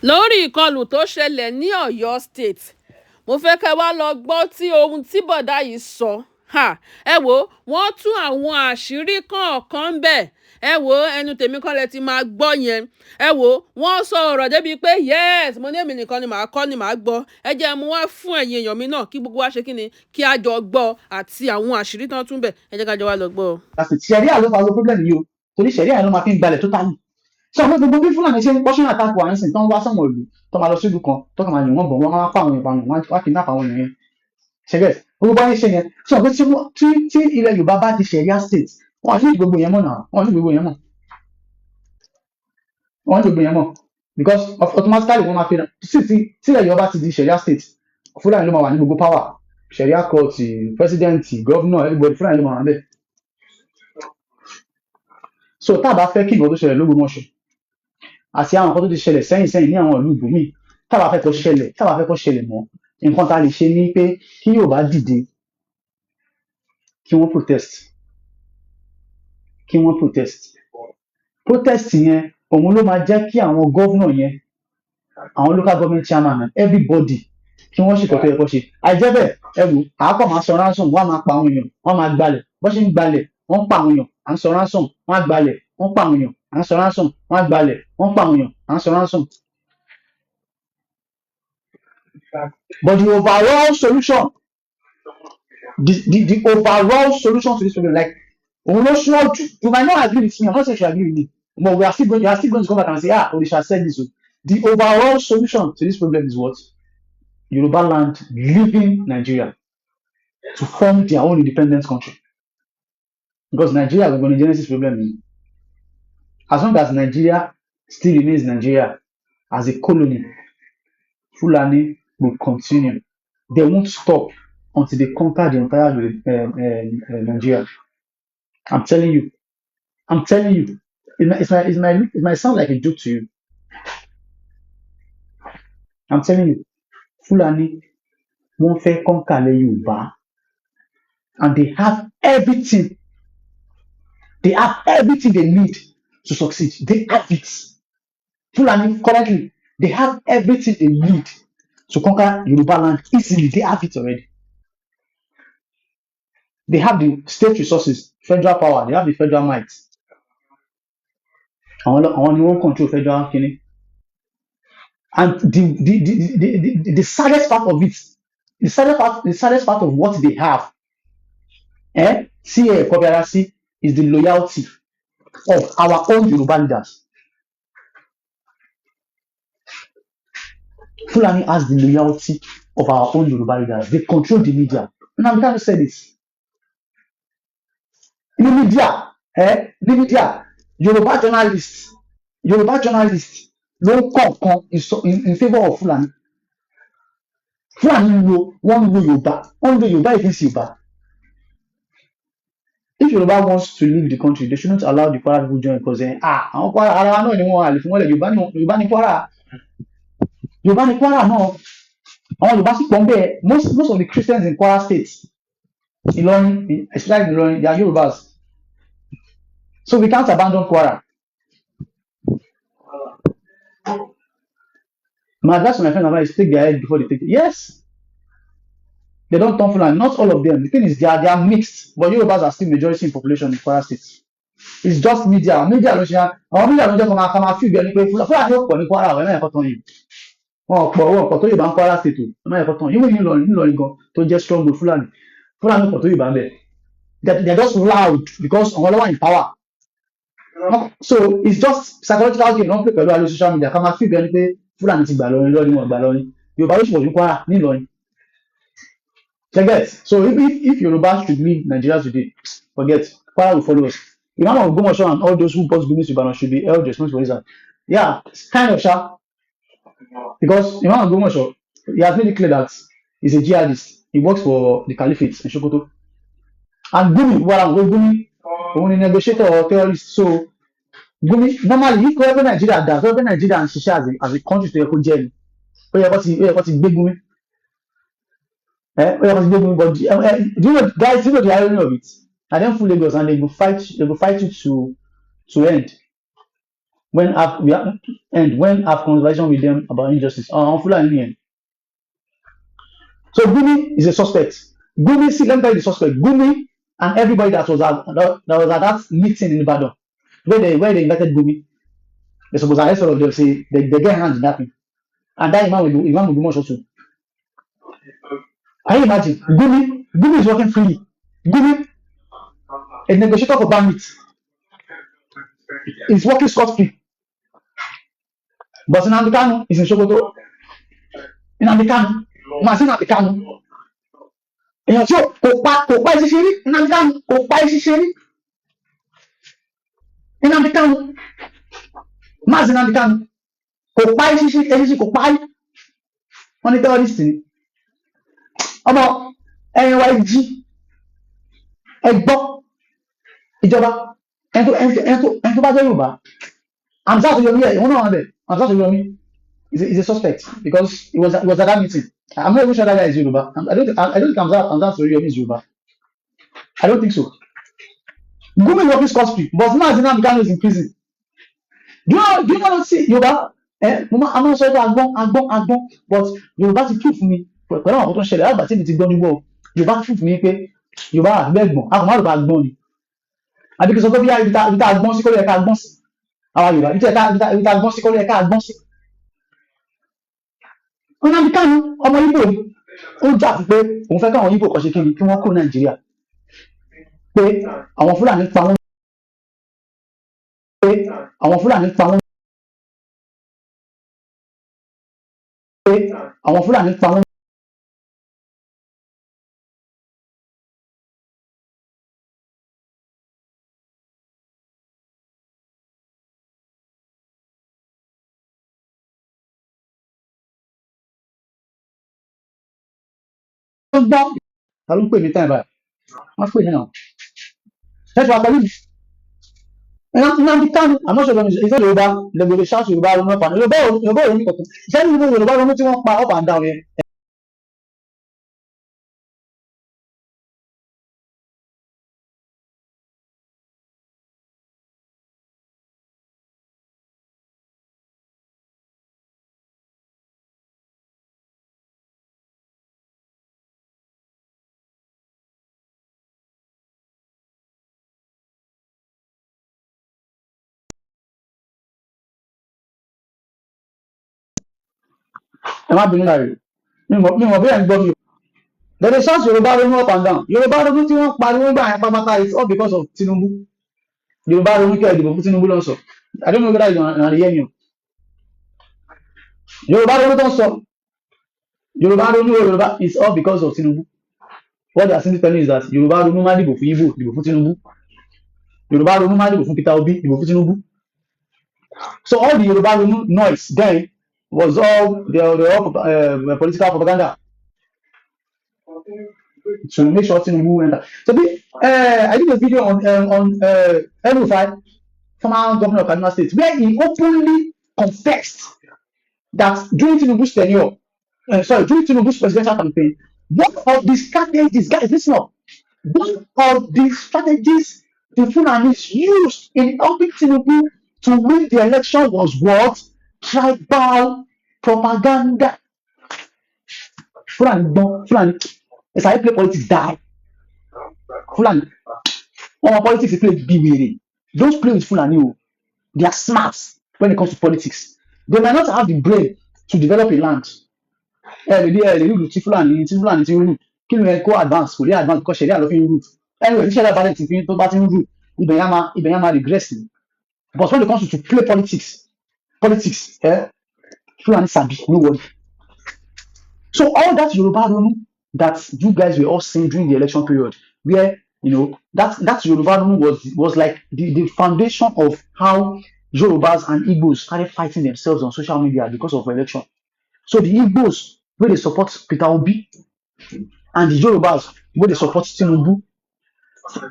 lórí ìkọlù tó ṣẹlẹ̀ ní Ọ̀yọ́ state mo fẹ́ kẹ́ wá lọ gbọ́ tí ohun tí bọ̀dá yìí sọ. Ẹ wo wọ́n tú àwọn àṣírí kọ̀ọ̀kan ń bẹ̀. Ẹ wo ẹnu tèmi kọ́ lẹ ti máa gbọ́ yẹn. Ẹ wo wọ́n sọ ọ̀rọ̀ débi pé yes mo ní èmi nìkan ni màá kọ́ ni màá gbọ́. Ẹ jẹ́ mú wá fún ẹ̀yin èèyàn mi náà kí gbogbo wa ṣe kí ni kí a jọ gbọ́ àti àwọn àṣírí tán tún bẹ̀. Ẹ jẹ́ ká jọ wá lọ gbọ́. Ṣẹ̀ríà ló fa gbogbo problem yìí o torí ṣẹ̀ríà ló máa fi ń gbalẹ̀ tó tání. Ṣé àwọn gbogbo bí Fúlàní ṣe ń pọ́ṣọ́nà àtàkù àwọn ẹ̀sìn tó ń wá sọ́mọ̀ ìlú tó máa lọ sí ìlú kan tó kàn máa yìn wọ́n bọ̀ wọ́n máa pa àwọn ìbámu wọ́n á kidnap àwọn èèyàn yẹn. Ṣẹ́gẹ̀ gbogbo bá yẹn ṣe yẹn ṣé ọ̀pẹ tí ilẹ̀ Yorùbá bá ti ṣẹ̀ríà state wọ́n ní gbogbo yẹn mọ̀ náà wọ́n ní gbogbo yẹn mọ̀ wọ́n ní gbogbo yẹn mọ̀ because automatically wọ́n máa fi tí ilẹ̀ Yorùbá ti di ṣẹ̀ríà state Fúlàní ló máa wà ní gbogbo power ṣẹ̀ríà court president governor everybody Fúlàní ló máa wà bẹ́ẹ̀. So tá a bá fẹ́ kí nǹkan tó ṣẹlẹ̀ l'Ógbómọ̀ṣọ́ àti àwọn nǹkan tó ti ṣẹlẹ̀ sẹ́yìn ní àwọn ìlú ibòmíì tá a bá fẹ́ kó ṣẹlẹ̀ mọ́ nǹkan tá a lè ṣe ni pé kí Yorùbá dìde kí wọ́n protest yẹn òun ló máa jẹ́ kí àwọn gọ́vnọ̀ yẹn àwọn local government chairman everybody kí wọ́n ṣètò tó yẹ kó ṣe àìjẹ́ bẹ́ẹ̀ ẹrù àákọ́ máa sọ ransom wọ́n á máa pa àwọn èèyàn wọ́n máa gbalẹ̀ bó ṣe ń gbalẹ̀ wọ́n pa àwọn èèyàn à ń sọ ransom wọ́n á gbalẹ̀ wọ́n pa àwọn èèyàn à ń sọ ransom wọ́n á gbalẹ̀ wọ́n pa àwọn èèyàn à ń sọ ransom. But the overall solution the overall solution to this problem like òun ló ṣíwájú you might not agree with me I'm not saying you agree with me but you are still going to come back and say Odisha said this. The overall solution to this problem is what? Yoruba land leaving Nigeria to form their own independent country. Because Nigeria is going to genesis problem. As long as Nigeria still remains Nigeria as a colony, Fulani will continue. They won't stop until they conquer the entire Nigeria. I'm telling you. It might sound like a joke to you. I'm telling you. Fulani wọ́n fẹ́ conquer ilẹ̀ Yorùbá and they have everything. They have everything they need to succeed. They have it. Fulani currently, they have everything they need to conquer Yoruba land easily. They have it already. They have the state resources, federal power. They have the federal might. Àwọn ni wọ́n control federal kini. And the saddest part of it, the saddest part of what they have, is the loyalty of our own Yoruba leaders. Fulani has the loyalty of our own Yoruba leaders. They control the media. Now, we can't say this. In the media, Yoruba journalists don't come in favor of Fulani. Fulani know one way Yoruba against Yoruba. If Yoruba wants to leave the country, they shouldn't allow the Kwara people to join because àwọn Kwara ara wa náà ni wọ́n àlè fún wọlé Yorùbá ní Kwara náà àwọn Yorùbá sì pọ̀ ń bẹ́ẹ̀ most of the Christians in Kwara State Ìlọrin especially Ìlọrin they are Yorùbás so we can't abandon Kwara. My advice to my friend is take their head before they take it. Yes, they don't turn Fulani. Not all of them. The thing is, they are mixed, but Yorubas are still majority in population in Kwara State. It's just media. Media don't just come and feel very grateful. Fulani don't come in Kwara. We're not important you. Wọ́n pọ̀ tó Yorùbá ń Kwara State o. We're not important. Even Ìlọrin gan tó jẹ́ strong with Fulani. Fulani pọ̀ tó Yorùbá ń bẹ̀. They're just loud because àwọn ọlọ́wà in power. So it's just psychological game. Don't play pẹ̀lú àlọ́ social media. Come and feel very pé Fulani ti gbà lọ́rin wọn gbà lọ́rin. Yorùbá ló ṣe pọ̀ ní Kwara ní Ìlọrin. Forget. So if Yoruba should leave Nigeria today, forget. Kwara will follow us. Imam of Ogbomoso and all those who bought Gumi to Ibadan should be held responsible for this. Yeah, it's kind of sharp. Because Imam of Ogbomoso, he has made it clear that he's a jihadist. He works for the Caliphate in Sokoto. And Gumi, only negotiator or terrorist. So Gumi, normally, if whoever Nigeria does, whoever Nigeria and Shisha as a country to a jail, where you big Gumi. But do you know, guys, you know the irony of it? I then full Lagos and they go fight you to end. when I have conversation with them about injustice, Fulani. So Gumi is a suspect. Gumi, see, let me tell you the suspect. Gumi and everybody that was at that meeting in Ibadan, where they invited Gumi, they supposed to arrest all of them. Say they get hands in that thing, and that Imam will be much also. Can you imagine? Gumi is working freely. Gumi, a negotiator for bandits, is working scot free. But in Kanu is in Sokoto. In Kanu, Mazin Kanu. Èèyàn tí kò pa ìṣiṣẹ́ rí Nnamdi Kanu kò pa ìṣiṣẹ́ rí Nnamdi Kanu Mazi Nnamdi Kanu kò pa ìṣiṣẹ́ kò pa rí wọ́n ní terrorist ni ọmọ ẹ̀yin wa jí ẹ gbọ́ ìjọba ẹni tó bá jẹ́ Yorùbá Hamzat Yomi ẹ̀ ìwọ́n náà wọ́n bẹ̀ Hamzat Yomi is a suspect because he was at that meeting. I'm not even sure that guy is Yoruba. I don't think Hamzat Yomi is Yoruba. I don't think so. Gumi is working scot free, but now Nnamdi Kanu is in prison. Do you not see Yoruba? I'm not sure that agbon, but Yoruba ti prove me. Pẹ̀lú àwọn tó ń ṣẹlẹ̀ lágbà tí mi ti gbọ́ nígbọ́ Yorùbá prove mi pé Yorùbá àgbẹ̀gbọ̀n a kò má Yorùbá gbọ́n ni. Àbí kí n sọ pé bí ibi tá a gbọ́n sí kọ́lé ẹ̀ka gbọ́n sí. Àwa Yorùbá ibi tá a gbọ́n sí kọ́lé ẹ̀ka gbọ́n sí. Nnamdi Kanu ọmọ Igbo ó jà fún pé òun fẹ́ káwọn Igbo kan ṣe kíni kí wọ́n kó Nàìjíríà. Pé àwọn Fúlàní pa wọ́n. Pé àwọn Fúlàní pa wọ́n. Pé àwọn Fúlàní pa wọ́n. Gbọ́ ta ló ń pè ní táyà báyìí wọ́n pè ní náà ṣẹ́ṣọ́ àpẹẹrẹ mi Nnamdi Kanu I'm not sure if it's Yorùbá lẹ́gbẹ̀rẹ̀ ṣáàṣì Yorùbá ronú ọ̀pá Yorùbá ronú kọ̀ọ̀kan ṣẹ́ni nínú Yorùbá ronú tí wọ́n pa up and down yẹn. Ẹ má bínú láre mi mọ̀ bí ẹ̀ ń gbọ́ mi o. Lẹ́gbẹ̀rẹ̀ ṣáàṣì Yorùbá ronú up and down Yorùbá ronú tí wọ́n pariwo gbà yẹn pápátá it's all because of Tinubu. Yorùbá ronú kẹ́ ẹ̀ dìbò fún Tinubu ló ń sọ I don't know whether ìrànlẹ́ yẹn mi o. Yorùbá ronú tó ń sọ Yorùbá ronú Yorùbá it's all because of Tinubu. What they are simply telling is that Yorùbá ronú má dìbò fún Igbo dìbò fún Tinubu. Yorùbá ronú má dìbò fún Peter Obi dìbò fún Tinubu. So all the Yoruba noise then was all political propaganda to make sure Tinubu enter. So I did a video on Elrufai, former governor of Kaduna State, where he openly confessed that during Tinubu's tenure, during Tinubu's presidential campaign, one of the strategies, guys, listen up, one of the strategies the Fulanis used in helping Tinubu to win the election was what? Tribal propaganda. Fulani, as I play politics, die. Fulani, all politics play be those play with Fulani, they are smart when it comes to politics. They might not have the brain to develop a land. Fulani, kí ló yẹ kó advance kò lè advance because ṣẹlẹ̀ àlọ́ fi ń root anyway ṣẹlẹ̀ àbálẹ̀ tí fi tó bá ti ń root ibẹ̀ yẹn máa regress ni but when it comes to play politics Fulani sabi no worry. So all that Yoruba Ronu that you guys were all saying during the election period where that Yoruba Ronu was like the foundation of how Yorubas and Igbos started fighting themselves on social media because of election. So the Igbos where they support Peter Obi and the Yorubas where they support Tinubu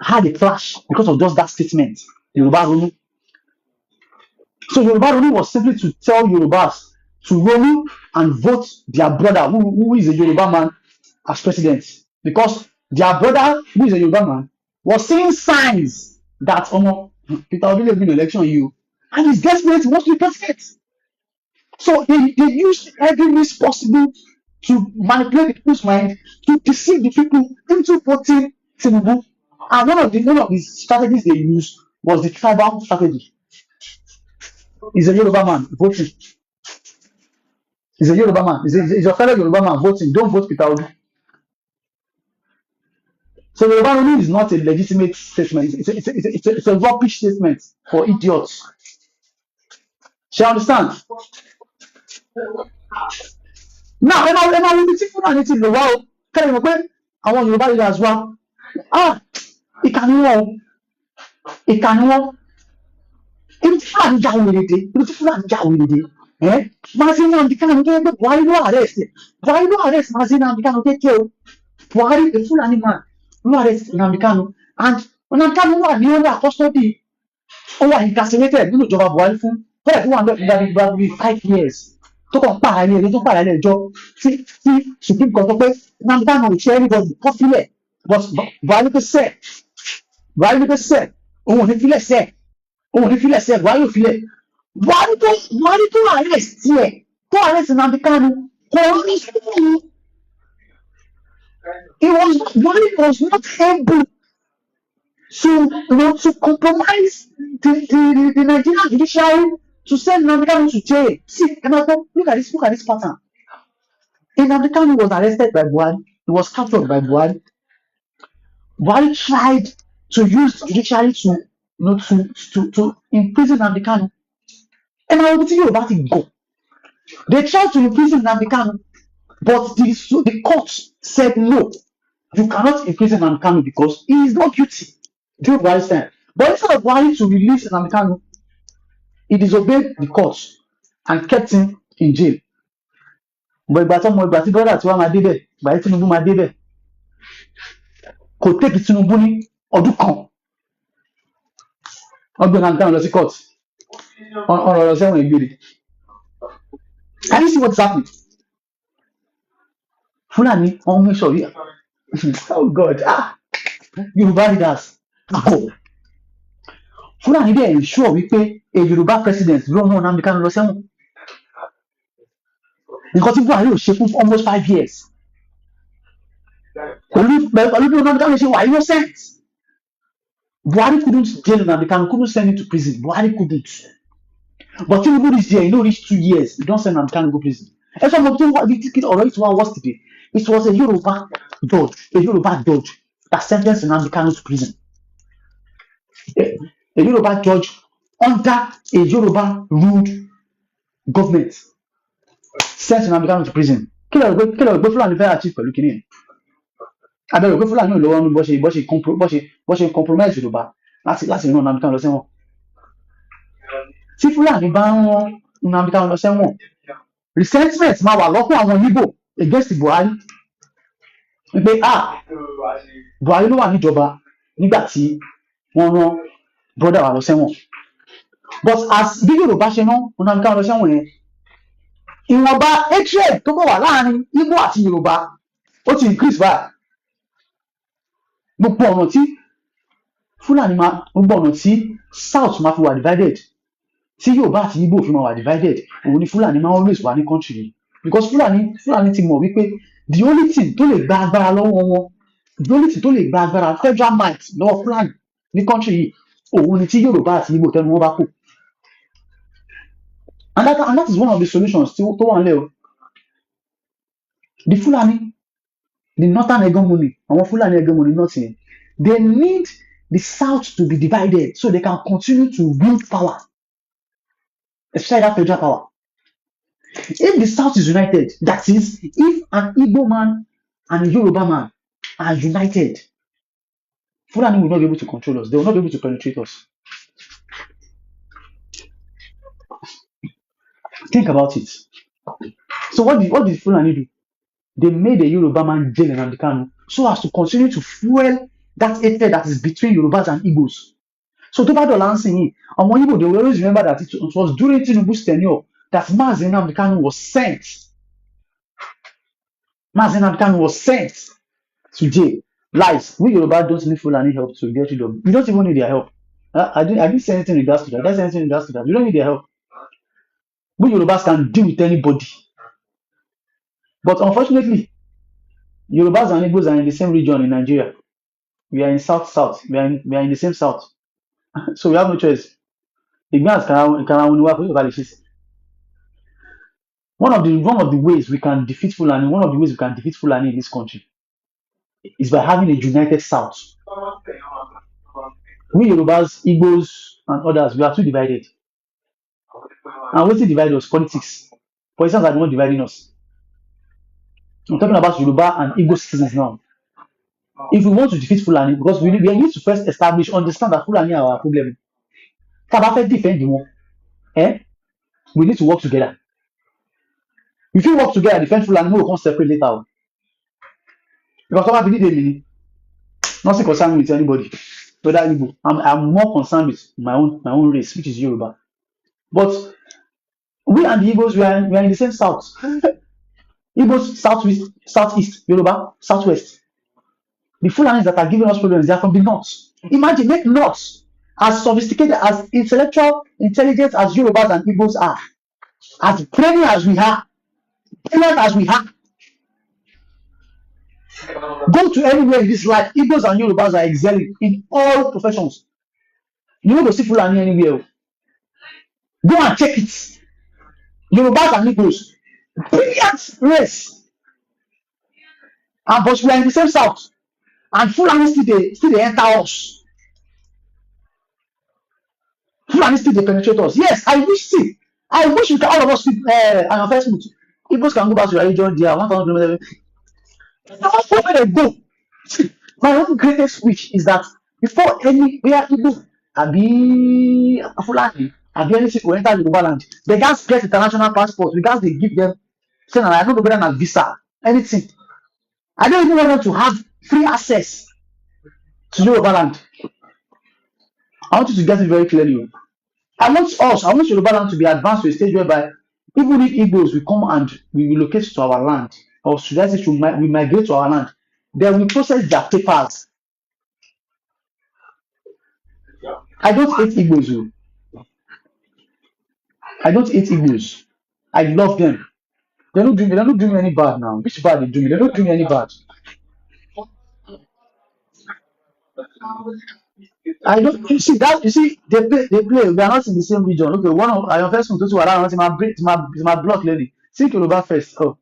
had a clash because of just that statement, Yoruba Ronu. So Yoruba Ronu was simply to tell Yorubas to Ronu and vote their brother who is a Yoruba man as president, because their brother who is a Yoruba man was seeing signs that Peter Obi will win the election. and he's desperate, he wants to be president. So they use every means possible to manipulate the people's mind, to deceive the people into voting Tinubu. And one of the strategies they used was the tribal strategy. He's a Yoruba man voting. He's a Yoruba man. He's a fellow Yoruba man voting. Don't vote Peter Odu. So Yoruba Odu is not a legitimate statement. It's a rubbish statement for idiots. She understand? Now, ẹ máa wo ibi tí Fúlàní ti lò wá o. Kẹ́lẹ́ mọ̀ pé àwọn Yorùbá leaders wa, ìkà ni wọ́n o. Ìkà ni wọ́n. Ibi tí Fúlàní já wèrè dé. Ibi tí Fúlàní já wèrè dé. Mazi Nnamdi Kanu tó yẹ pé Buhari ló arrest ẹ̀. Buhari ló arrest Mazi Nnamdi Kanu kékeré o. Buhari, a Fulani man, ló arrest Nnamdi Kanu. And Nnamdi Kanu wà ní under custody. Ó wà incarcerated nínú ìjọba Buhari fún bẹ́ẹ̀ tó wà ní ọ̀dọ̀ bí 5 years. Tó kàn pààrà ilé ẹjọ́ tó pààrà ilé ẹjọ́ tí Supreme Court sọ pé Nnamdi Kanu ò ṣe anybody kọ́ sílẹ̀. But Buhari pé sẹ́ẹ̀. Buhari ní pé sẹ́ẹ̀. Òun ò ní filẹ̀ sẹ́ẹ̀. Òun ò ní filẹ̀ sẹ́ẹ̀. Buhari ò filẹ̀. Buhari tó arrest tiẹ̀ tó arrest Nnamdi Kanu kò ní sùúrù. Buhari was not able to compromise the Nigerian judiciary to send Nnamdi Kanu to jail. See, look at this pattern. Nnamdi Kanu was arrested by Buhari. He was captured by Buhari. Buhari tried to use the judiciary to imprison Nnamdi Kanu. And I will tell you about it. Go. They tried to imprison Nnamdi Kanu, but the court said no. You cannot imprison Nnamdi Kanu because he is not guilty. During Buhari's time. But instead of Buhari to release Nnamdi Kanu, he disobeyed the court and kept him in jail. But ìgbà tí brother tí wàá máa débẹ̀, ìgbà tí Tinubu máa débẹ̀, kò tẹ́kì Tinubu ní ọdún kan. Wọ́n gbé Nnamdi Kanu lọ sí court. Ọ̀rọ̀ lọ sẹ́wọ̀n ìgbèrè. Can you see what's happening? Fulani, on make sure. Oh God. Yoruba leaders. Go. Fulani dey ensure wípé a Yoruba president ló rán Nnamdi Kanu lọ sẹ́wọ̀n. Nǹkan tí Buhari ò ṣe fún almost 5 years. Pẹ̀lú bí Nnamdi Kanu ṣe wà innocent. Buhari couldn't jail Nnamdi Kanu, couldn't send him to prison. Buhari couldn't. But Tinubu reach there, he no reach 2 years. He don't send Nnamdi Kanu go prison. And some of them already to what was today. It was a Yoruba judge that sentenced Nnamdi Kanu to prison. A Yoruba judge under a Yoruba ruled government sent Nnamdi Kanu to prison. Kí ló gbé Fulani fẹ́ achieve pẹ̀lú kìíní yẹn? Abẹ́rẹ́ pé Fulani ò lọ́wọ́ ní bó ṣe compromise Yorùbá láti rán Nnamdi Kanu lọ sẹ́wọ̀n. Tí Fulani bá ń rán Nnamdi Kanu lọ sẹ́wọ̀n, resentment máa wà lọ́kàn àwọn Igbo against Buhari. Wípé Buhari ló wà níjọba nígbà tí wọ́n rán brother wa lọ sẹ́wọ̀n. But as bí Yorùbá ṣe rán Nnamdi Kanu lọ sẹ́wọ̀n yẹn, ìwọ̀nba hatred tó kọ̀ wà láàrin Igbo àti Yorùbá ó ti increase báyìí. Gbogbo ọ̀nà tí Fulani gbogbo ọ̀nà tí South máa fi wà divided, tí Yorùbá àti Igbo fi máa wà divided, òun ni Fulani máa always wà ní country yìí. Because Fulani ti mọ̀ wípé the only thing tó lè gba agbára lọ́wọ́ wọn, the only thing tó lè gba agbára federal might lọ́wọ́ Fulani ní country yìí, òun ni tí Yorùbá àti Igbo tẹnu wọn bá kù. And that is one of the solutions tó wà nílẹ̀ o. The Fulani, the northern hegemony, àwọn Fulani hegemony nothing. They need the South to be divided so they can continue to wield power, especially that federal power. If the South is united, that is, if an Igbo man and a Yoruba man are united, Fulani will not be able to control us. They will not be able to penetrate us. Think about it. So what did Fulani do? They made a Yoruba man jail Nnamdi Kanu so as to continue to fuel that hatred that is between Yorubas and Igbos. So tó bá dọ̀la ń sìn yìí, àwọn Igbo, they will always remember that it was during Tinubu's tenure that Mazi Nnamdi Kanu was sent. Mazi Nnamdi Kanu was sent to jail. Lies. We Yoruba don't need Fulani help to get rid of. We don't even need their help. I didn't say anything in regards to that. I didn't say anything in regards to that. You don't need their help. We Yorubas can deal with anybody. But unfortunately, Yorubas and Igbos are in the same region in Nigeria. We are in south. We are in the same south. So we have no choice. Igba Kara Uniwa for Yoruba Nation. One of the ways we can defeat Fulani, one of the ways we can defeat Fulani in this country is by having a united south. We Yorubas, Igbos, and others, we are too divided. And what divide us? Politics. Politicians are the one dividing us. I'm talking about Yoruba and Igbo citizens now. If we want to defeat Fulani, because we need to first understand that Fulani are our problem. If defend them, we need to work together. If we work together, defend Fulani, we will separate later. Because some believe they nothing concerned with anybody, whether Igbo. I'm more concerned with my own race, which is Yoruba. But we and the Igbos, we are in the same south. Igbos southeast, Yoruba southwest. The Fulanis that are giving us problems, they are from the north. Imagine, make north as sophisticated, as intellectual, intelligent as Yorubas and Igbos are, as brilliant as we are, go to anywhere in this life, Igbos and Yorubas are excelling in all professions. You want to see Fulani anywhere, go and check it. Yorubas and Igbos, brilliant race, and but we are in the same south, and Fulani still they enter us. Fulani still they penetrate us. Yes, I wish we can all of us on our first meet. Igbos can go back to your region there, 1,000 kilometers. That's where they go. My own greatest wish is that before any where Igbo Abi Fulani Abi anything will enter Yoruba land, they just get international passport. We guys they give them say I don't know whether na visa, anything. I don't even want them to have free access to Yoruba land. I want you to get it very clearly. I want Yoruba land to be advanced to a stage whereby even if Igbos will come and we relocate to our land, or should I say we migrate to our land, then we process their papers. I don't hate Igbos. I don't hate Igbos. I love them. They're not doing me any bad now. Which bad they do me? They're not doing me any bad. I don't you see that you see they play. We are not in the same region. Okay, one of I first to around my block lady. Think Yoruba first. Oh,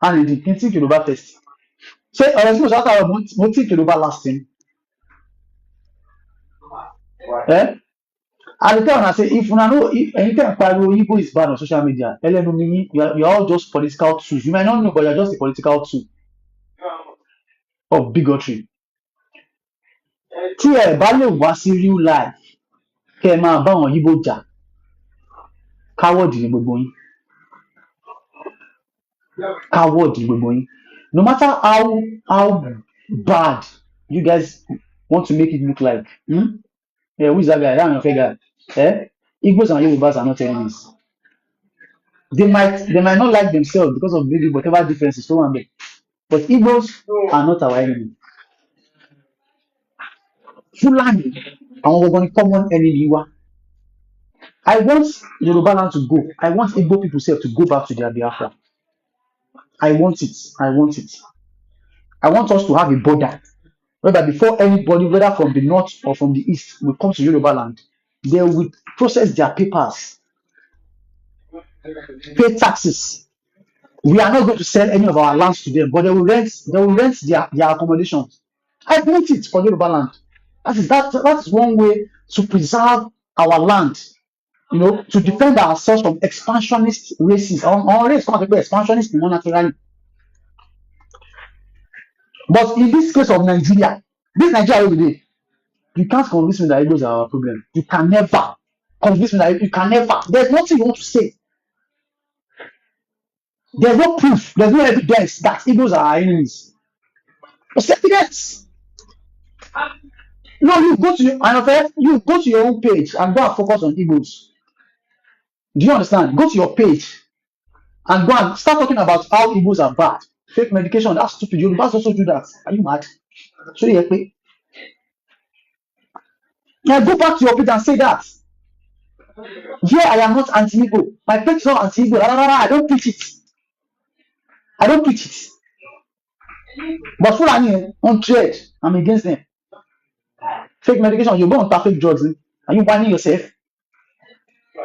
and it did think Yoruba first. Say honestly, shout out mo think Yoruba last thing. Eh? I dey tell una say if una know if anytime pariwo Igbo is bad on social media, elenu ni you are all just political tools. You might not know, but you are just a political tool of bigotry. Tí ẹ bá lè wá sí real life, kẹ́ ẹ máa bá àwọn Igbo jà, coward ni gbogbo yín. Coward ni gbogbo yín. No matter how bad you guys want to make it look like. Yeah, who is that guy? That unfair guy. Igbos and Yorubas are not enemies. They might not like themselves because of maybe whatever differences so on there. But Igbos are not our enemy. Fulani, àwọn gbogbo ni common enemy wa. I want Yoruba land to go. I want Igbo people self to go back to their Biafra. I want it. I want it. I want us to have a border whereby before anybody, whether from the north or from the east, will come to Yoruba land, they will process their papers, pay taxes. We are not going to sell any of our lands to them, but they will rent their accommodations. I want it for Yoruba land. That's one way to preserve our land, to defend ourselves from expansionist races. Our race come to be expansionist naturally. But in this case of Nigeria, this Nigeria today, you can't convince me that Igbos are our problem. You can never convince me that you can never. There's nothing you want to say. There's no proof. There's no evidence that Igbos are our enemies. There's evidence. No, you go to your own page and go and focus on Igbos. Do you understand? Go to your page and go and start talking about how Igbos are bad. Fake medication, that's stupid. You must also do that. Are you mad? So yeah, Now go back to your page and say that. Yeah, I am not anti-Igbo. My page is not anti-Igbo. I don't preach it. I don't preach it. But Fulani on trade, I'm against them. Fake medication, you go on fake drugs. Are you whining yourself?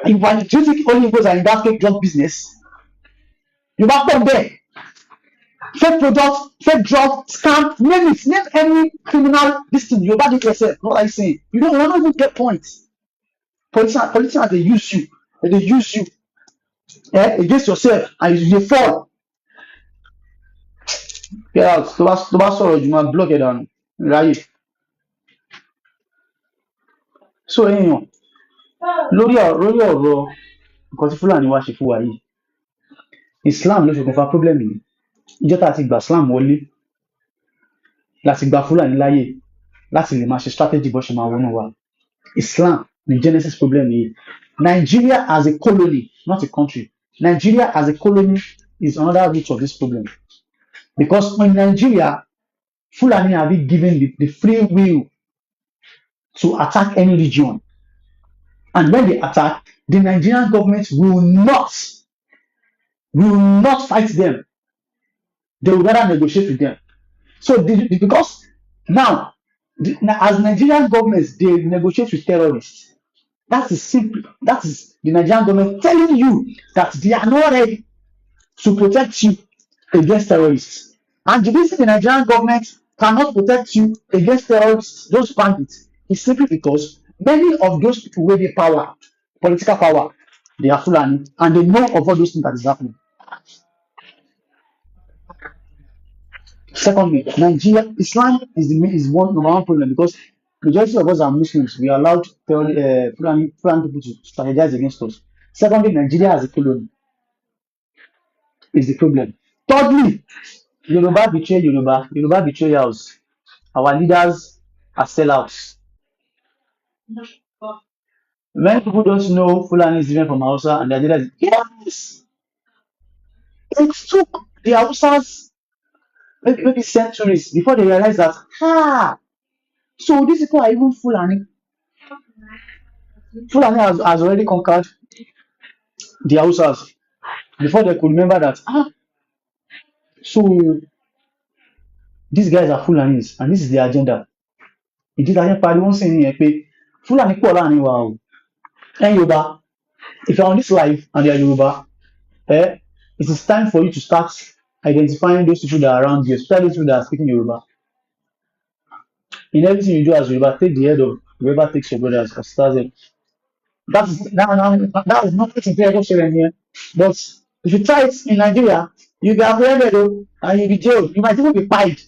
Are you whining? Do you think only Igbos are in that fake drug business? You back from there. Fake products, fake drugs, scam, name it, name any criminal this thing. You back it yourself. What are you saying? You don't even get points. Politicians, they use you. They use you against yourself and you fall. Get out. To bá sọ̀rọ̀ jù máa block ẹ̀ dànù. Ráyè. So èèyàn lórí ọ̀rọ̀ nǹkan tí Fúlàní wá ṣe fún wa yìí, Islam ló ṣokùnfà problem yìí. Ìjọ́ tá a ti gba Islam wọlé láti gba Fúlàní láyè láti lè máa ṣe strategy bó ṣe máa wọnú wa. Islam ni genesis problem yìí. Nigeria as a colony, not a country. Nigeria as a colony is another root of this problem. Because in Nigeria, Fulani have been given the free will to attack any region. And when they attack, the Nigerian government will not fight them. They will rather negotiate with them. So because now, as Nigerian governments, they negotiate with terrorists. That is the Nigerian government telling you that they are not ready to protect you against terrorists. And the reason the Nigerian government cannot protect you against terrorists, those bandits, is simply because many of those people with the power, political power, they are Fulani, and they know of all those things that is happening. Secondly, Nigeria, Islam is number one problem because majority of us are Muslims. We are allowed Fulani people to strategize against us. Secondly, Nigeria as a colony is the problem. Thirdly, Yoruba betray Yoruba. Yoruba betray us. Our leaders are sellouts. Many people don't know Fulani is different from Hausa and their leaders. Yes, it took the Hausas maybe centuries before they realized that so these people are even Fulani. Fulani has already conquered the Hausas before they could remember that so these guys are Fulanis and this is their agenda. Ìdí tá a ṣe ń pariwo ń sìn nìyẹn pé Fulani pọ̀ láàrin wa o. Yoruba, if you're on this live and you're Yoruba, it is time for you to start identifying those people that are around you, especially those people that are speaking Yoruba. In everything you do as Yoruba, take the head of whoever takes your brothers or sisters. That is not what I'm sharing here. But if you try it in Nigeria, you'll be apprehended and you'll be jailed. You might even be fined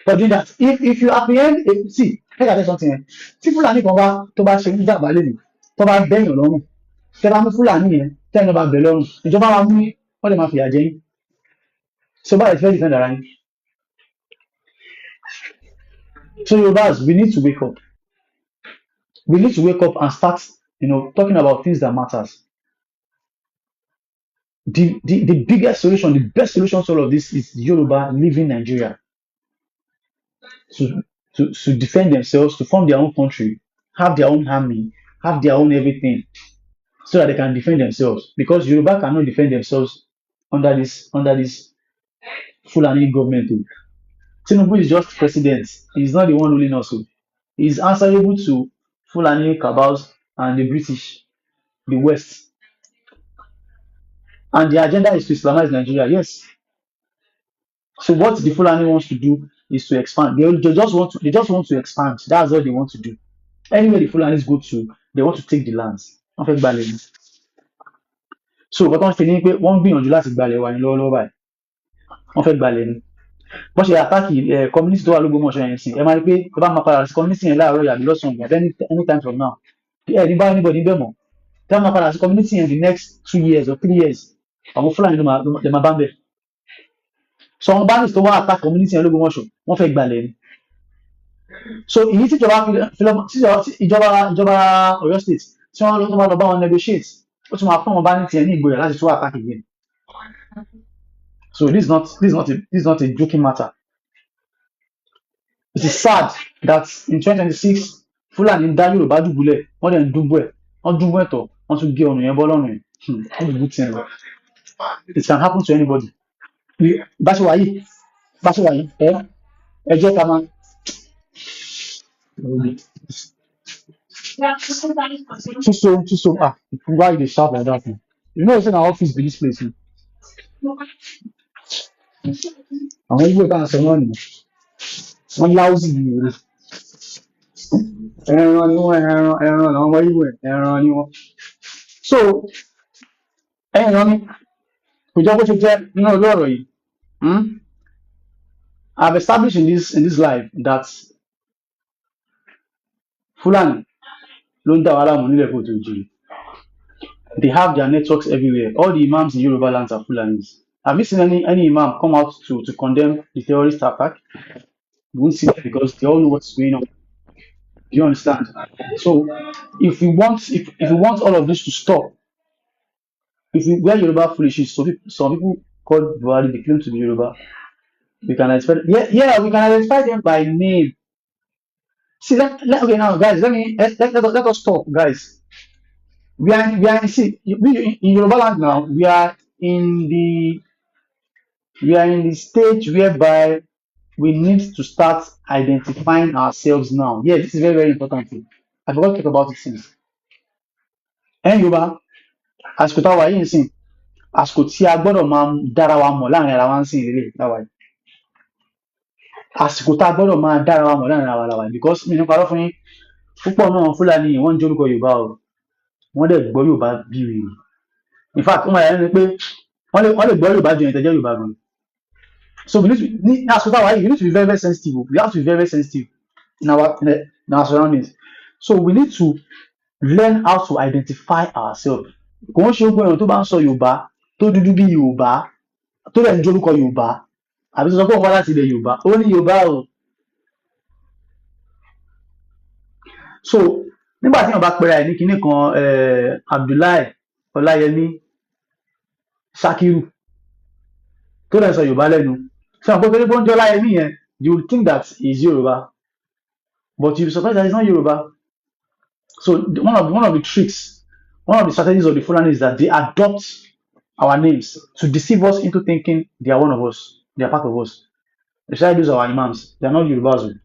for doing that. If you apprehend, see, let me tell you something. People are not to buy shame that ballet. To buy bẹ́yàn lọ́rùn. Tẹ́ bá mú Fúlàní yẹn, tẹ́yìn bá bẹ̀ lọ́rùn. Ìjọba wa mú wọ́n lè máa fìyà jẹ yín. So báyìí ti fẹ́ defend ara yín. So Yorubas, we need to wake up. We need to wake up and start, talking about things that matters. The biggest solution, the best solution to all of this is Yoruba leaving Nigeria to defend themselves, to form their own country, have their own army, have their own everything, so that they can defend themselves. Because Yoruba cannot defend themselves under this Fulani government. Tinubu is just president. He's not the one ruling us. He's answerable to Fulani cabals and the British, the West. And the agenda is to Islamize Nigeria, yes. So what the Fulani wants to do is to expand. They just want to expand. That's all they want to do. Anywhere the Fulanis go to, they want to take the lands. So what I'm saying is wọ́n gbìyànjú láti gbalẹ̀ wa ní lọ́wọ́lọ́wọ́ báyìí. Wọ́n fẹ́ gbalẹ̀ ni. Wọ́n ṣe àtàkì community tó wà l'Ógbómọ̀ṣọ́ yẹn sìn. Ẹ máa rí pé tó bá máa padà sí community yẹn láàárọ̀ yàbí lọ́sàn-án yàbí anytime from now. Ní bá anybody bẹ́ẹ̀ mọ̀. Tí wọ́n máa padà sí community yẹn the next 2 years or 3 years. Àwọn Fulani ló máa bá ń bẹ̀. So àwọn bandits tó wá attack community yẹn l'Ógbómọ̀ṣọ́ wọ́n fẹ́ gbalẹ̀ ni. So èyí tí ìjọba Ọ̀yọ́ state tí wọ́n lọ bá wọn negotiate ó tún máa fún wọn bandits yẹn ní ìgboyà láti tún attack again. So this is not a joking matter. It is sad that in 2026 Fúlàní ń dá Yorùbá dùbúlẹ̀ wọ́n dẹ̀ ń dúnbọ̀ ẹ̀ wọ́n dúnbọ̀ ẹ̀ tọ̀ wọ́n tún gé ọrùn yẹn bọ́ lọ́rùn ẹ̀ good thing it can happen to anybody. bá ṣe wà yìí ẹ jẹ́ ká máa too so why you dey shout like that you know say na office be this place àwọn Igbo tá à ń sọ náà nìyẹn wọ́n láwùsì ní èrè ẹran ni wọ́n ẹran làwọn ọmọ Igbo ẹran ni wọ́n so ẹran mi kò jẹ́ bó ṣe jẹ́ nínú olú ọ̀rọ̀ yìí I've established in this life that Fulani ló ń dá wàhálà mọ́ nílẹ̀ kó tó jìnnà. They have their networks everywhere. All the imams in Yoruba lands are Fulanis. Have you seen any imam come out to condemn the terrorist attack? You won't see that because they all know what's going on. Do you understand? So if we want all of this to stop, we are Yoruba foolishes, so some people call Buhari, they claim to be Yoruba. We can identify we can identify them by name. See okay now guys, let us stop, guys. We are in Yoruba land now. We are in the stage whereby we need to start identifying ourselves now. Yeah, this is very, very important thing. I forgot to talk about it since. Yorùbá, àsìkò tá a wà yìí nsìn, àsìkò tí a gbọ́dọ̀ máa dára wa mọ̀ láàrin ara wa ń sìn lélẹ̀ láwa yìí. Àsìkò tá a gbọ́dọ̀ máa dára wa mọ̀ láàrin ara wa láwa yìí because mi ní parọ́ fún yín púpọ̀ náà Fúlàní wọ́n ń jórúkọ Yorùbá o wọ́n dẹ̀ gbọ́ Yorùbá bí wèrè. In fact wọ́n máa yẹn ni pé wọ́n lè gbọ́ Yorùbá ju ìtẹ́jẹ́ Yorùbá gan. So we need àsìkò tá a wà yìí we need to be very, very sensitive. We have to be very, very sensitive in our surroundings. So we need to learn how to identify ourselves. Kò ń ṣe gbogbo èèyàn tó bá ń sọ Yorùbá tó dúdú bí Yorùbá tó dẹ̀ ń jórúkọ Yorùbá àbí tó sọ pé òun wá láti ilẹ̀ Yorùbá ó ní Yorùbá o. So nígbà tí èèyàn bá pera ẹ̀ ní kinní kan Abdullahi Ọláyẹmí Sakiru tó dẹ̀ ń sọ Yorùbá lẹ́nu ṣé àwọn pé bó ń jẹ́ Ọláyẹmí yẹn you would think that he is Yorùbá but you be surprised that he is not Yorùbá. So one of the tricks, one of the strategies of the Fulani is that they adopt our names to deceive us into thinking they are one of us, they are part of us. Especially those are our imams, they are not Yorubas.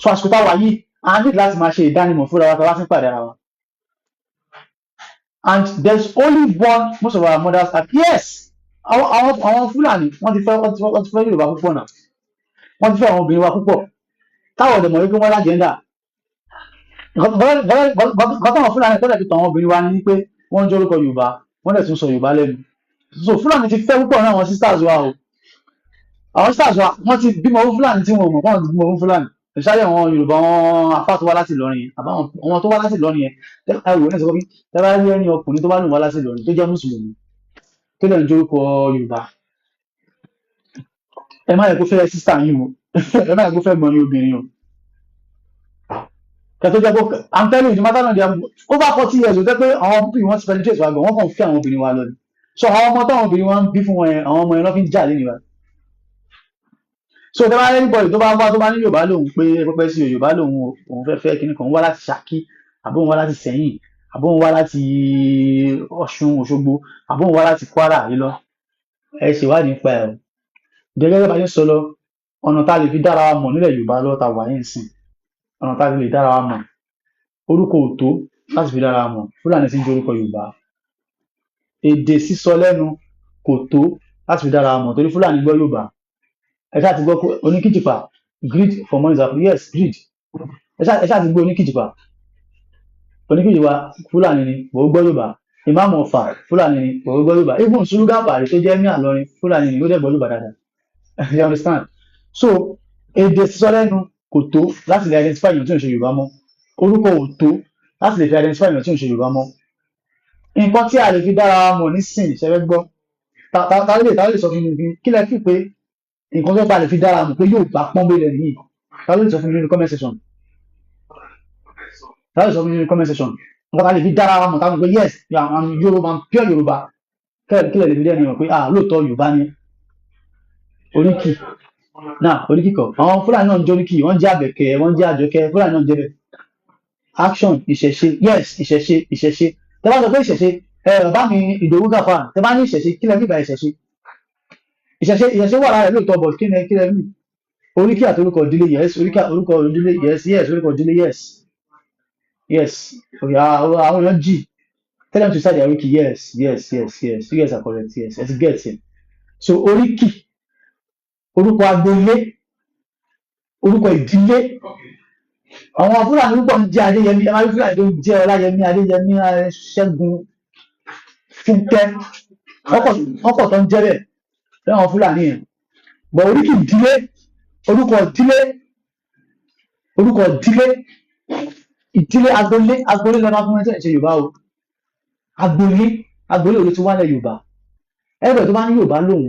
So àsìkò tá a wà yìí, a ní láti máa ṣe ìdánimọ̀ fúnra wa tá a bá ti ń pàdé ara wa. And there's only one most of our mothers have. Yes, àwọn Fulani wọ́n ti fẹ́ Yorùbá púpọ̀ náà, wọ́n ti fẹ́ àwọn obìnrin wa púpọ̀. Táwọn ọ̀dẹ̀ mọ̀ wípé wọ́n lájẹ́ndà. Gọ́tàwọn Fúlàní tó dẹ̀bi tàwọn obìnrin wa ní pé wọ́n ń jórúkọ Yorùbá wọ́n dẹ̀ tún sọ Yorùbá lẹ́nu. So Fúlàní ti fẹ́ púpọ̀ náà àwọn sisters wa o. Àwọn sisters wa wọ́n ti bímọ fún Fúlàní tí wọ́n mọ̀ wọ́n ti bímọ fún Fúlàní. Ìṣáyẹ̀ àwọn Yorùbá wọn afá tó wá láti Ìlọrin yẹn àbáwọn ọmọ tó wá láti Ìlọrin yẹn ẹ wò ní ìsọ̀kọ́ bí ẹ bá rí ẹni ọkùnrin tó bá lù wá láti Ìlọrin tó jẹ́ Mùsùlùmí tó dẹ̀ ń jórúkọ Yorùbá. Ẹ má yẹ kó fẹ́ sister yín o ẹ má yẹ kó fẹ́ gbọ́n ní obìnrin o. I'm telling you, the matter now, they are over 40 years. Ó jẹ́ pé àwọn people wọ́n ti penetrate wa gan, wọ́n kàn fi àwọn obìnrin wa lọ ni. So àwọn ọmọ táwọn obìnrin wa ń bí fún wọn yẹn, àwọn ọmọ yẹn lọ́ fi ń jà lé nìyẹn. So tẹ́ bá rí anybody tó bá ní Yorùbá lòun pé pẹ́pẹ́ sí Yorùbá lòun òun fẹ́ kíní kan, òun wá láti Ṣakí, àbó òun wá láti Ṣẹ̀yìn, àbó òun wá láti Ọ̀ṣun Òṣogbo, àbó òun wá láti Kwara yìí lọ. Ẹ ṣèwádìí nípa ẹ̀ o. Gẹ́gẹ́ bá ṣe sọ lọ, ọ̀nà tá a lè fi dára wa mọ̀ nílẹ̀ Yorùbá lọ́wọ́ ta wà yẹn sìn. Ọ̀nà tá a lè dára wa mọ̀ orúkọ òtó láti fi dára wa mọ̀ Fúlàní sì ń jẹ́ orúkọ Yorùbá. Èdè sísọ lẹ́nu kò tó láti fi dára wa mọ̀ torí Fúlàní gbọ́ Yorùbá. Ẹ ṣáà ti gbọ́ pé oníkìjìpá greed for money is happy. Yes, greed. Ẹ ṣáà ti gbọ́ oníkìjìpá Fúlàní ni bò ó gbọ́ Yorùbá. Ìmáàmù Ọ̀fà Fúlàní ni bò ó gbọ́ Yorùbá. Even Sùlùgàbàrí tó jẹ́ Ẹ̀mí Ìlọrin Fúlàní ni ó dẹ̀ gbọ́ Yorùbá dáadáa. You understand? So èdè sísọ lẹ́nu kò tó láti lè identify èèyàn tí ò ń ṣe Yorùbá mọ́. Orúkọ ò tó láti lè fi identify èèyàn tí ò ń ṣe Yorùbá mọ́. Nǹkan tí a lè fi dára wa mọ̀ nísìnyí ṣẹ́fẹ́ gbọ́. Ta ló lè sọ fún mi kí lẹ fi pé nǹkan tó bá lè fi dára wa mọ̀ pé yóò bá pọ́nbélé nìyí. Ta ló lè sọ fún mi nínú comment section? Ta ló lè sọ fún mi nínú comment section? Nǹkan ta lè fi dára wa mọ̀ táwọn pé yes I'm Yorùbá pure Yorùbá. Kí lẹ lè fi dẹ́nu pé lóòótọ́ Yorùbá ni oríkì. Náà oríkì kọ̀ àwọn Fúlàní náà ń jẹ́ oríkì wọ́n jẹ́ Àbẹ̀kẹ́ wọ́n jẹ́ Àjọkẹ́ Fúlàní náà ń jẹ́ bẹ́ẹ̀. action ìṣẹ̀ṣe yes ìṣẹ̀ṣe tẹ bá sọ pé ìṣẹ̀ṣe bàbá mi Ìdòwú Gàfà tẹ bá ní ìṣẹ̀ṣe kí lẹ nígbà ìṣẹ̀ṣe wà lára ẹ̀ lóòótọ́ but kí lẹ ní oríkì àti orúkọ ìdílé yes orúkọ ìdílé yes orúkọ ìdílé yes àwọn èèyàn jì tell them to start their oríkì yes you guys are correct yes ẹ ti get it so oríkì orúkọ agboolé orúkọ ìdílé àwọn Fúlàní púpọ̀ ń jẹ́ Adéyẹmí ẹ máa rí Fúlàní tó ń jẹ́ Ọláyẹmí Adéyẹmí Ṣẹ́gun Fúnkẹ́ ọkọ̀ tó ń jẹ́ bẹ́ẹ̀ lẹ́wọ̀n Fúlàní yẹn bọ̀ oríkì ìdílé orúkọ ìdílé agboolé lọ́nà fún ẹ̀jẹ̀ ìṣe Yorùbá o agboolé òye tí wọ́n lẹ̀ Yorùbá ẹgbẹ́ tó bá ní Yorùbá lòun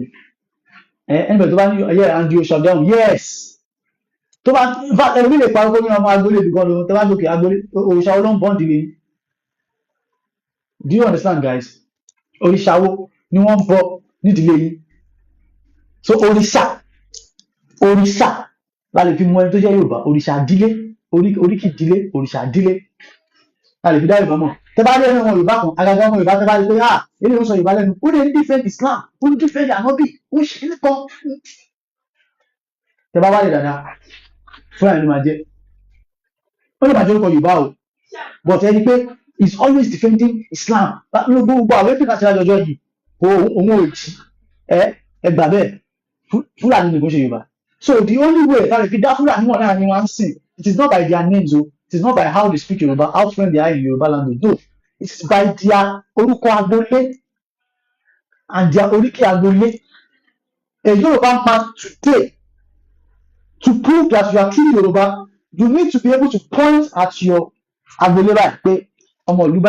ẹgbẹ́ tó bá ní andi oṣàdáhùn yes tó bá ẹlòmí lè parọ́ ní ọmọ agboolé ibìkan lòun tó bá lókè agboolé òrìṣà olóńbọ̀n dìde do you understand guys òrìṣà wo ni wọ́n ń bọ nídìílé yìí so òrìṣà la lè fi mú ẹni tó jẹ́ Yorùbá òrìṣà dílé oríkì dílé òrìṣà dílé la lè fi dá Yorùbá mọ̀ tẹ́ bá rí ẹni ọmọ Yorùbá kan agaga ọmọ Yorùbá tẹ́ bá rí pé ilé ìwòsàn Yorùbá lẹ́nu ó lè ní defend Islam ó ní defend ànábì ó ń ṣe nìkan tẹ́ bá wá lè dáadáa fúnra ẹni máa jẹ́ ó lè máa jẹ́ orúkọ Yorùbá o but ẹni pé is always defending Islam gbogbo àwọn ètò ìkàtí àjọjọ yìí òun ò jí ẹgbà bẹ́ẹ̀ Fúlàní nìkan ṣe Yorùbá so the only way that if you da Fúlàní wọn náà ni wọ́n á sìn it is not by their names o it is not by how they speak Yorùbá how fluent they are in Yorùbá language no it is by their orúkọ agboolé and their oríkì agboolé a Yorùbá man today to prove that you are truly Yorùbá you need to be able to point at your agboolé báyìí pé ọmọ ìlú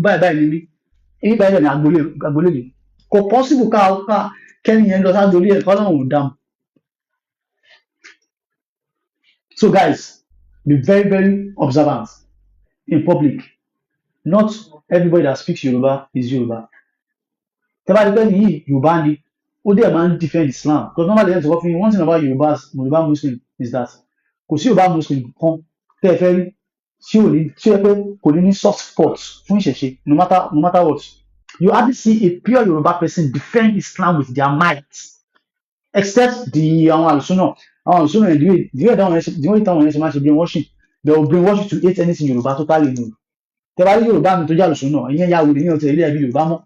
báyìí níbí èyí báyìí ní agboolé mi kò possible ká kẹ́ni yẹn lọ ságbóolé ẹ̀ kọ́ lọ́wọ́ dáhùn. So guys, be very, very observant in public. Not everybody that speaks Yoruba is Yoruba. Tẹ́bá rí pé nìyí Yorùbá ni, ó dẹ̀ máa ń defend Islam. Because normally there's one thing about Yoruba Muslim is that kò sí Yorùbá Muslim kan tẹ́ ẹ fẹ́ rí tí ó yẹ pé kò ní soft spot fún ìṣẹ̀ṣe no matter what. You hardly see a pure Yoruba person defend Islam with their might. Except àwọn àlùsùnà the way táwọn yẹn ṣe máa ṣe brainwashing they will brainwash you to hate anything Yorùbá totally no tẹ́bá rí Yorùbá mi tó jẹ́ àlùsùnà ìyẹn ya wòlé yẹn tẹ̀lé ẹbí Yorùbá mọ́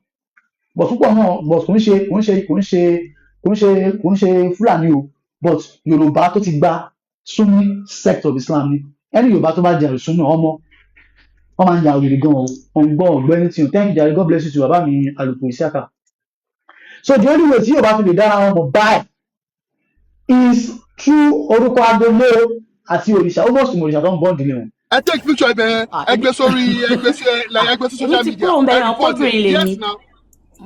but púpọ̀ náà but kò ń ṣe Fúlàní o but Yorùbá tó ti gba Sunni sect of Islam ni ẹni Yorùbá tó bá jẹ́ àlùsùnà ọmọ wọ́n máa ń ya òrìrì gan ọ̀gbọ́n ọ̀gbẹ́ni tí o thank you jare God bless you to bàbá mi Àlùkò Ìṣíàkà so the only way tí Yorùbá fi lè dára wọn mọ̀ báyìí is through orúkọ agboolé àti òrìṣà almost òrìṣà tó ń bọ́ ìdílé wọn. ẹ take picture ibẹ̀ ẹgbẹ́ sórí ẹgbẹ́ social media. èmi ti kúrò ń bẹ̀rẹ̀ ọkọ̀bìnrin lè mi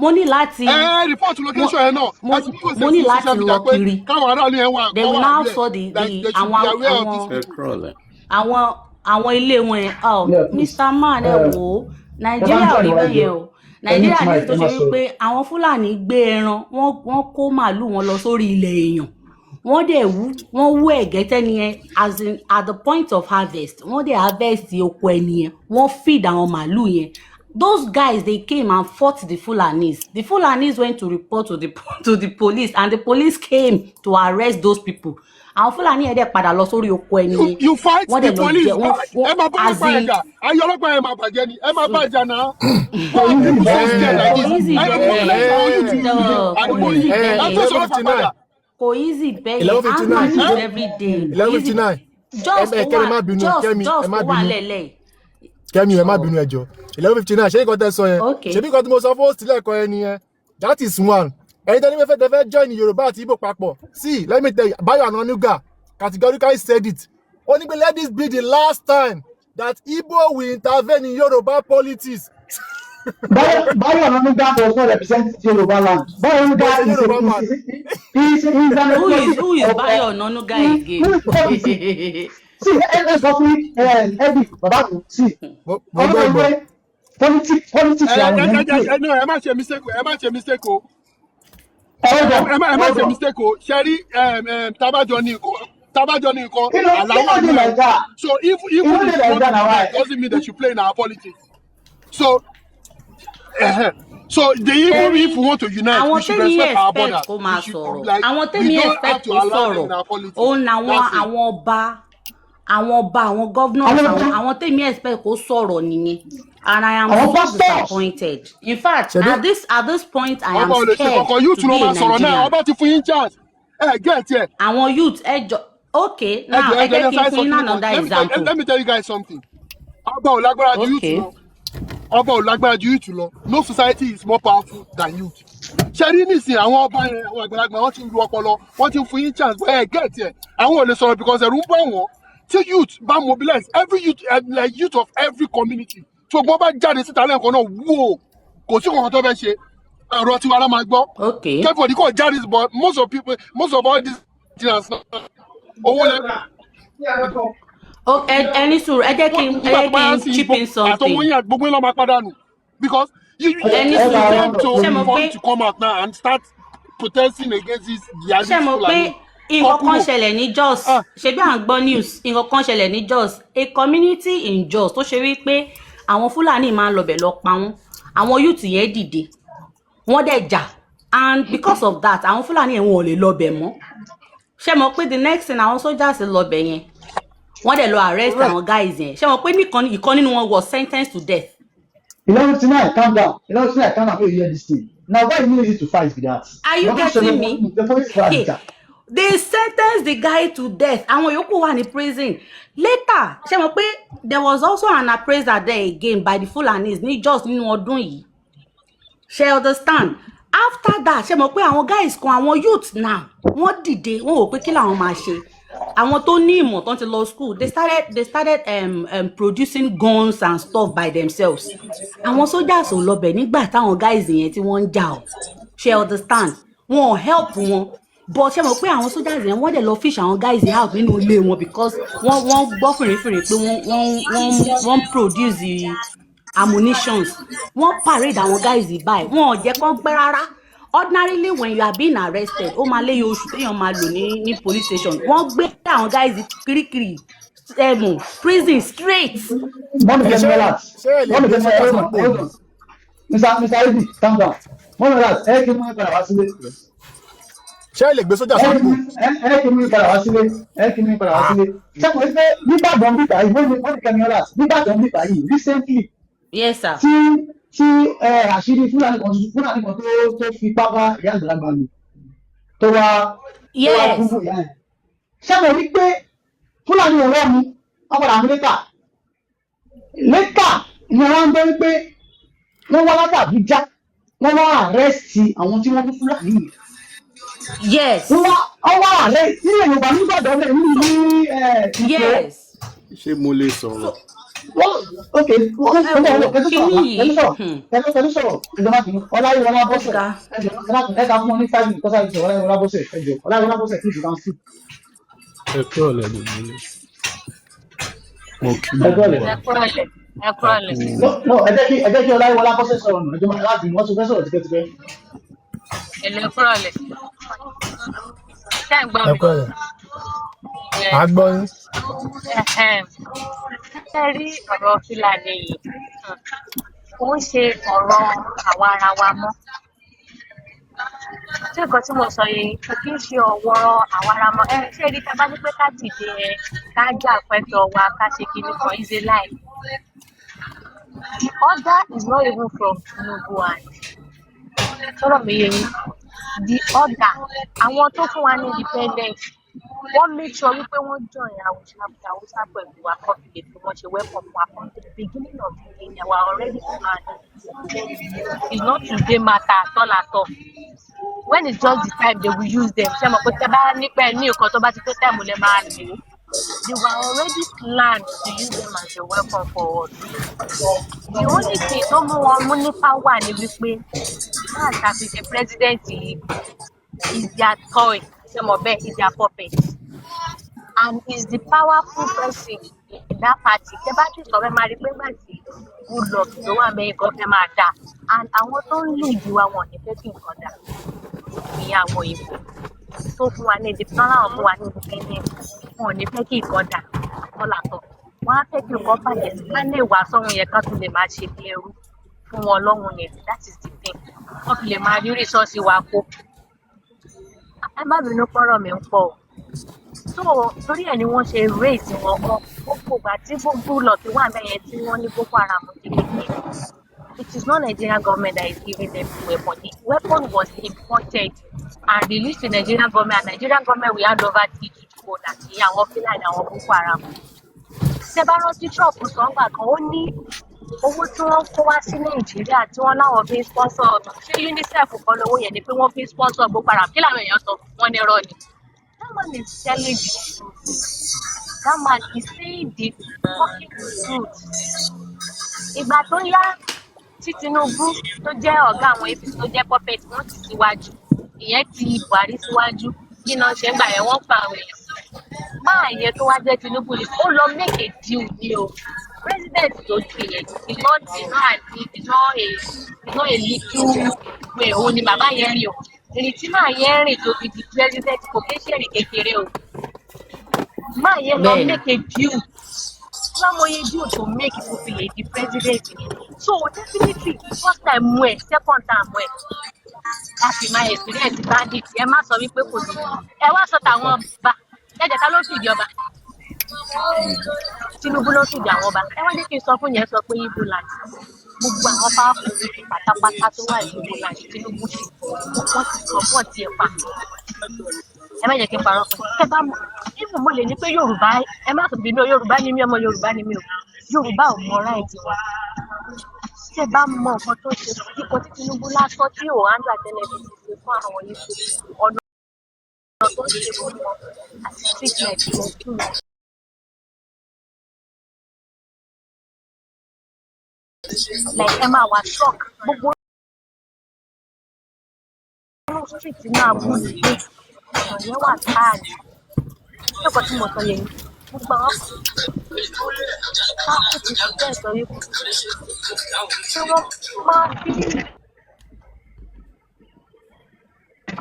mo ní láti report location yẹn náà mo ní láti lọ kiri káwọn aráàlú yẹn wà they will now saw the àwọn ilé wọn yẹn Mr. Man ẹ wò ó Nàìjíríà ò rí bẹ́ẹ̀ yẹn o Nàìjíríà ní tó ṣe wípé àwọn Fúlàní gbé ẹran wọ́n kó màálù wọn lọ sórí ilẹ̀ èèyàn wọ́n dẹ̀ wọ́n wú ẹ̀gẹ́tẹ́ nìyẹn as in at the point of harvest wọ́n dẹ̀ harvest oko ẹnìyẹn wọ́n feed àwọn màálù yẹn those guys they came and fought the Fulanis went to report to the police and the police came to arrest those people àwọn Fúlàní yẹn dẹ̀ padà lọ sórí oko ẹnìyẹn you fight the police ẹ máa bá ọlọ́pàá yẹn jà ayé ọlọ́pàá yẹn máa bàjẹ́ ni ẹ máa bá ìjà náà kò easy bẹ́ẹ̀ anger is every day just wà lẹ́lẹ̀. Kẹ́mi ẹ má bínú ẹjọ́ 11:59 ṣé nǹkan tẹ́ sọ yẹn ṣebí nǹkan tí mo sọ fún host lẹ́ẹ̀kan ẹni yẹn that is one ẹni tẹ́ni fẹ́ join Yorùbá àti Igbo papọ̀ see let me tell you Bayo Ananuga categorically said it ó ní pé let this be the last time that Igbo will intervene in Yoruba politics. Bayo Ananuga does not represent Yoruba land. Bayo Ananuga is who is Bayo Ananuga again? See, let's go to Eddie, Baba, see. Politics. ẹ má ṣe mistake o. Ṣẹ́rí tabajọ ni Tabajo ni nǹkan, allow like that. So if you want to doesn't mean that you play in our politics. So so even if we want to unite, we should respect our borders. We don't have to allow them in our politics. Àwọn governors, àwọn tèmi expect kó sọ̀rọ̀ nìyẹn. And I am so disappointed. In fact, at this point, I am scared to be in Nigeria. Àwọn youth, okay, now I get another example. Let me tell you guys something. Okay. No society is more powerful than youth. Ṣẹ́rí nísìn àwọn ọba yẹn àwọn àgbàlagbà wọ́n ti ń lu ọpọlọ wọ́n ti ń fún yín chance bẹ́ẹ̀ get ẹ̀ àwọn ò lè sọ̀rọ̀ because ẹ̀rù ń bọ̀ wọ́n tí youth bá mobilize every youth like youth of every community tí ogun bá jáde síta lẹ́ẹ̀kan náà wúwo kò sí kankan tó fẹ́ ṣe ẹ̀rọ tiwa la máa gbọ́. Okay. Everybody kò jáde but most of all these things owó lẹ́gbẹ̀ẹ́. Any sùúrù ẹ jẹ́ kí n chip in something. Because you any to come out now and start protesting against this. Ṣé mo pé nǹkan kan ṣẹlẹ̀ ní Jos ṣebí à ń gbọ́ news nǹkan kan ṣẹlẹ̀ ní Jos a community in Jos tó ṣe wípé àwọn Fúlàní máa ń lọbẹ̀ lọ pa wọ́n àwọn youth yẹn dìde wọ́n dẹ̀ jà and because of that àwọn Fúlàní yẹn wọn ò lè lọbẹ̀ mọ́ ṣé mo pé the next thing àwọn soldiers lọbẹ̀ yẹn wọ́n dẹ̀ lọ arrest àwọn guys yẹn ṣé mo pé ìkan nínú wọn was sentenced to death. Tonight, calm down. Calm down. You hear this thing. Now, why you need to fight with that? Are you getting me? They sentenced the guy to death. Àwọn yòókù wà ní prison. Later, ṣé mo pé there was also an appraiser there again by the Fulanis ní just nínú ọdún yìí. Ṣé understand? After that, ṣé mo pé àwọn guys kan àwọn youth now wọ́n dìde wọ́n wò pé kí làwọn máa ṣe. Àwọn tó ní ìmọ̀ tó ń ti lọ school they started producing guns and stuff by themselves. Àwọn soldiers ò lọbẹ̀ nígbà táwọn guys yẹn tí wọ́n ń jà ọ́. Ṣé understand? Wọ́n help wọn. But ṣé mo pé àwọn soldiers yẹn wọ́n dẹ̀ lọ fish àwọn guys yẹn out nínú ilé wọn because wọ́n gbọ́ fìrìfìrì pé wọ́n produce the ammunitions. Wọ́n parade àwọn guys yìí báyìí. Wọ́n ò jẹ́ kó gbẹ́ rárá. Ordinarily when you are being arrested ó máa léyìn oṣù téèyàn máa lò ní police station wọ́n gbé àwọn guys kirikiri prison straight. Mr. Idi calm down ẹ kí mú ìpadà wá sílé. Ṣé ẹ lè gbé sójà sọ́dọ̀? Ẹ kí mú ìpadà wá sílé ṣé mo fẹ́ nígbàdàn bíbá yìí wọ́n ní Kẹ́mi nígbàdàn bíbá yìí recently. Yes sir. Tí àṣírí Fúlàní kan tó fi pápá ìyá àgbàlagbà lò tó wá kúrò ìyá ẹ̀. Ṣé mo rí pé Fúlàní ọ̀rọ̀ mi ọ̀padà mú létà ni wọ́n ń gbé wípé wọ́n wá látàbí já wọ́n wá àrẹ́sì àwọn tí wọ́n fún Fúlàní yìí. Yes. Wọ́n wá àrẹ́sì nílẹ̀ Yorùbá nígbàdàn lẹ̀ ní yes. Ṣé mo lè sọ̀rọ̀? Okay, pẹ̀lú sọ̀rọ̀ ìjọba kìíní Ọláyíwọlá Bọ́sẹ̀ ẹ̀ka fún ọ ní 5 minutes kọ́sá ìjọba Ọláyíwọlá Bọ́sẹ̀ ẹ̀jọ̀ Ọláyíwọlá Bọ́sẹ̀ kí ìjọba ń sí. Ẹ kúrò lẹ́nu mi. Mo kí ẹ kúrò lẹ̀. No, ẹ jẹ́ kí Ọláyíwọlá Bọ́sẹ̀ sọ̀rọ̀ nù ẹjọ́ láti wọ́n ti fẹ́ sọ̀rọ̀ tipẹ́tipẹ́. Ẹ̀lẹ́ kúrò lẹ̀. Ṣé ẹ̀ ń gbọ́ mi? Ẹ kúrò lẹ̀. A gbọ́ yín. Ṣé rí ọ̀rọ̀ Fúlàní yìí? Ó ń ṣe ọ̀rọ̀ àwa ara wa mọ́. Ṣé nǹkan tí mo sọ yìí kì í ṣe ọ̀wọ́rọ̀ àwa ara mọ́? Ṣé rí tá a bá ní pé ká dìde ká jà pẹ́tọ̀ wa ká ṣe kíní kan is a lie. The order is not even from Tinubu and sọ̀rọ̀ mi yé yín. The order àwọn tó fún wa ní independence wọ́n make sure wípé wọ́n join Hausa pẹ̀lú wa confident bí wọ́n ṣe welcome wa from the beginning of the day they were already planned. It's not today matter at all. When it's just the time they will use them. Ṣé mo pé tẹ́ bá nípa ẹ̀ ní nǹkan tó bá ti tó time lè máa lò. They were already planned to use them as a weapon for us. The only thing tó mú wọn mú ní power ni wípé náà ṣàfihàn president yìí is their toy. Ṣé mo bẹ́ẹ̀ is their puppet. And is the powerful person in that party. Tẹ́ bá ti sọ̀rọ̀ máa rí pé gbà tí good luck ló wà mẹ́rin kan fẹ́ máa dà. And àwọn tó ń lead wa wọn ní fẹ́ kí nǹkan dà. Ìyẹn àwọn ìbò tó fún wa ní ìdí tó láwọn fún wa ní independence. wọn ò ní fẹ́ kí nǹkan dà àtọ́làtọ̀ wọn á fẹ́ kí nǹkan bàjẹ́ ká lè wà sọ́run yẹn ká tún lè máa ṣe bí ẹrú fún wọn lọ́run yẹn that is the thing wọ́n fi lè máa rí rìsọ́ọ̀sì wa kó ẹ má bínú pọ́rọ̀ mi ń pọ̀ o so torí ẹ̀ ni wọ́n ṣe raise wọn ọ̀pọ̀ ìgbà tí gbogbo lọ tí wà bẹ́yẹn tí wọ́n ní Boko Haram ti kékeré it is not Nigerian government that is giving them the weapon. The weapon was imported and released to Nigerian government. And Nigerian government we hand over to code àti àwọn Fúlàní àwọn Boko Haram. Ṣé bá rántí Trump sọ́ngbà kan ó ní owó tí wọ́n kó wá sí Nàìjíríà tí wọ́n láwọn fi ń sponsor ṣé UNICEF kan lówó yẹn ni pé wọ́n fi ń sponsor Boko Haram kí làwọn èèyàn sọ wọ́n ní irọ́ ni. That man is telling the truth. That man is saying the fucking truth. Ìgbà tó yá tí Tinubu tó jẹ́ ọ̀gá àwọn APC tó jẹ́ puppet wọ́n ti síwájú ìyẹn ti Buhari síwájú kí náà ṣe ń gbà yẹn wọ́n pa àwọn èèyàn máa yẹn tó wá jẹ́ Tinubu ni ó lọ make a deal ní o president tó ti yẹn is not a little way òun ni bàbá yẹn rìn o èrè tí máa yẹn rìn tó fi di president kò kí ń ṣèrè kékeré o máa yẹn lọ make a deal lámọye deal to make it to be the president so definitely first time mú ẹ second time mú ẹ láti máa experience bandit ẹ má sọ wípé kò sí ẹ wá sọ tàwọn ọba jẹjẹta ló fìdí ọba Tinubu ló fìdí àwọn ọba ẹ wá ní kí n sọ fún yẹn sọ pé ibo láti gbogbo àwọn fáfù pátápátá tó wà ní ibo láti Tinubu sí wọn ti sọ fún ọtí ẹ pa ẹ má jẹ́ kí n parọ́ fún ẹ bá mọ̀ even mo lè ní pé Yorùbá ẹ má sọ bínú Yorùbá ni mí ọmọ Yorùbá ni mí o Yorùbá ò mọ ráìtì wa tẹ́ bá mọ nǹkan tó ṣe ipò tí Tinubu lásán tí ò handle àtẹnẹbí ti ṣe fún àwọn yìí ọ̀nà tó ṣe fún wọn àti treatment lọ fún wọn. like ẹ máa wá shock gbogbo street náà bú nílé ọ̀nà yẹn wà káàdì lẹ́kọ̀ọ́ tí mo sọ yẹn gbogbo àwọn káàkiri ti bẹ́ẹ̀ sọ yìí tí wọ́n máa fi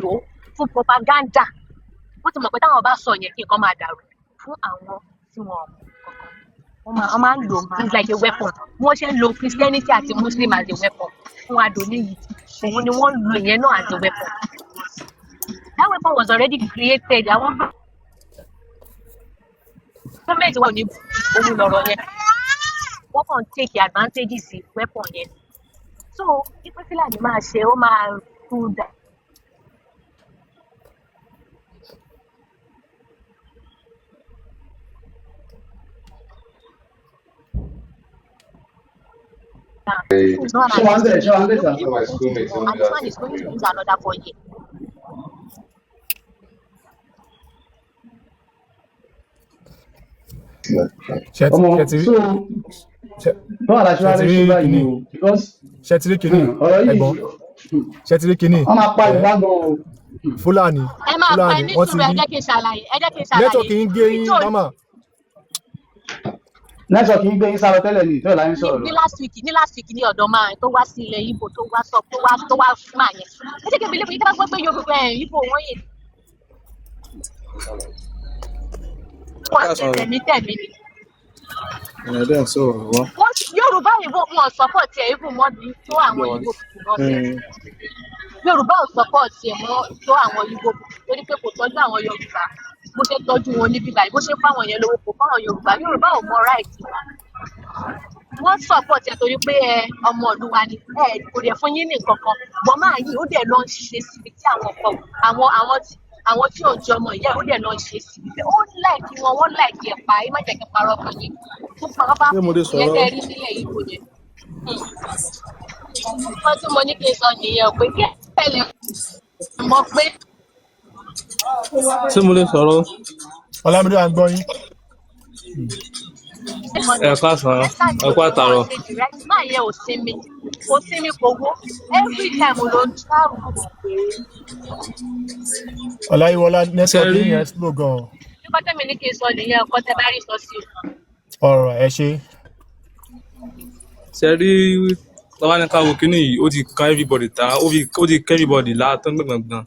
lò fún propaganda wọ́n ti mọ̀ pé táwọn bá sọ yẹn kí nǹkan máa dàrú fún àwọn tí wọ́n kankan wọ́n máa ń lò it's like a weapon wọ́n ṣe ń lo Christianity àti Muslim as a weapon fún adoni yìí òun ni wọ́n lo ìyẹn náà as a weapon that weapon was already created àwọn government wà ní òun lọ́rọ̀ yẹn wọ́n kàn take advantages sí weapon yẹn so ipe Fúlàní máa ṣe ó máa cool down. This is not an and this one is going to use another 4 years. Ṣẹtiri kìíní ẹ̀gbọ́n ṣẹtiri kìíní Fúlàní wọ́n ti rí nẹ́tọ̀kì ń gé yín mama. Nẹ́tọ̀kì ń gbé yín sáré tẹ́lẹ̀ ní ìfẹ́ láyé sọ̀rọ̀. ní last week ní ọ̀dọ̀ máa tó wá sí ilẹ̀ Ìgbò tó wá sọ tó wá máa yẹn ẹ jẹ́ kí n believe yìí tó bá gbọ́ pé Yorùbá Ìgbò wọ́n yẹn. wọ́n tẹ̀mí ni. Yorùbá Ìgbò wọn support ẹ̀ Ìgbò mọ́ bí tó àwọn Ìgbò Yorùbá ò support ẹ̀ mọ́ tó àwọn Ìgbò torí pé kò tọ́jú àwọn Yorùbá bó ṣe tọ́jú wọn níbí báyìí bó ṣe fáwọn yẹn lówó kò fáwọn Yorùbá ò mọ right wọ́n support ẹ̀ torí pé ọmọ ìlú wa ni kò dẹ̀ fún yín ní nǹkan kan bọ́n máa yìí ó dẹ̀ lọ ń ṣe síbi tí àwọn tí ò jọ ọmọ ìyá ó dẹ̀ lọ ń ṣe síbi ó láìkí wọn wọ́n láìkí ẹ̀ pa ẹ má jẹ́ kí n parọ́ fún yín fún pàápàá yẹn tẹ́ rí nílẹ̀ yìí kò yẹn. wọ́n tún mo ní kí n sọ nìyẹn pé kí ẹ tẹ̀lé mọ̀ pé. Ṣé mo lè sọ̀rọ̀? Ọlámídé à ń gbọ́ yín. Ẹ káàsán, ẹ kú àtàárọ̀. máa yẹ kò sinmi kò wó every time ló ń travel. Ọláyíwọlá nẹ́tọ̀kì yẹn slow gan-an. nípa tẹ́mi ní kí n sọ nìyẹn ọkọ tẹ bá rí sọ sí o. ọ̀rọ̀ ẹ ṣe. Ṣé rí tọ́wá ní ká wo kínní yìí ó ti kan everybody ta ó ti kan everybody látọ́ gbọ̀ngbọ̀n.